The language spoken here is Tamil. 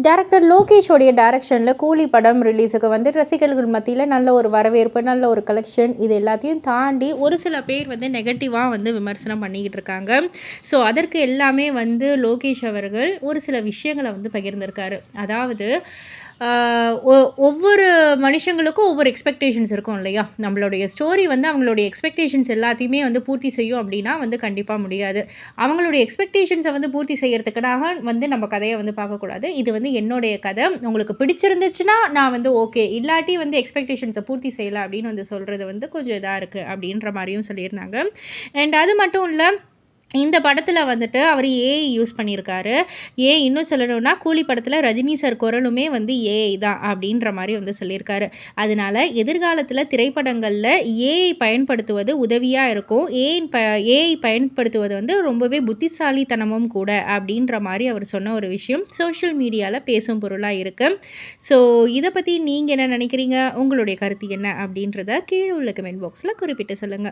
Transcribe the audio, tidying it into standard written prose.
டைரக்டர் லோகேஷோடைய டைரக்ஷனில் கூலி படம் ரிலீஸுக்கு வந்து ரசிகர்கள் மத்தியில் நல்ல ஒரு வரவேற்பு, நல்ல ஒரு கலெக்ஷன், இது எல்லாத்தையும் தாண்டி ஒரு சில பேர் வந்து நெகட்டிவாக வந்து விமர்சனம் பண்ணிக்கிட்டு இருக்காங்க. ஸோ அதற்கு எல்லாமே வந்து லோகேஷ் அவர்கள் ஒரு சில விஷயங்களை வந்து பகிர்ந்திருக்காரு. அதாவது ஒவ்வொரு மனுஷங்களுக்கும் ஒவ்வொரு எக்ஸ்பெக்டேஷன்ஸ் இருக்கும் இல்லையா? நம்மளுடைய ஸ்டோரி வந்து அவங்களுடைய எக்ஸ்பெக்டேஷன்ஸ் எல்லாத்தையுமே வந்து பூர்த்தி செய்யும் அப்படின்னா வந்து கண்டிப்பாக முடியாது. அவங்களுடைய எக்ஸ்பெக்டேஷன்ஸை வந்து பூர்த்தி செய்யறதுக்காக வந்து நம்ம கதையை வந்து பார்க்கக்கூடாது. இது வந்து என்னுடைய கதை. உங்களுக்கு பிடிச்சிருந்துச்சுன்னா நான் வந்து ஓகே. இல்லாட்டி வந்து எக்ஸ்பெக்டேஷன்ஸை பூர்த்தி செய்யல அப்படின்னு வந்து சொல்றது வந்து கொஞ்சம் இதா இருக்கு அப்படின்ற மாரியும் சொல்லியிருந்தாங்க. அண்ட் அது மட்டும் இல்ல, இந்த படத்துல வந்துட்டு அவரு ஏஐ யூஸ் பண்ணியிருக்காரு. இன்னும் சொல்லணும்னா, கூலி படத்துல ரஜினி சார் குரலுமே வந்து ஏஐ தான் அப்படின்ற மாரி வந்து சொல்லியிருக்காரு. அதனால எதிர்காலத்துல திரைப்படங்கள்ல ஏஐ பயன்படுத்துவது உதவியா இருக்கும். ஏஐ பயன்படுத்துவது வந்து ரொம்பவே புத்திசாலித்தனமும் கூட அப்படின்ற மாரி அவர் சொன்ன ஒரு விஷயம் சோஷியல் மீடியால பேசும் பொருளா இருக்கு. ஸோ இத பத்தி நீங்க என்ன நினைக்கிறீங்க? உங்களுடைய கருத்து என்ன? அப்படின்றத கீழ உள்ள கமெண்ட் பாக்ஸ்ல குறிப்பிட்டு சொல்லுங்க.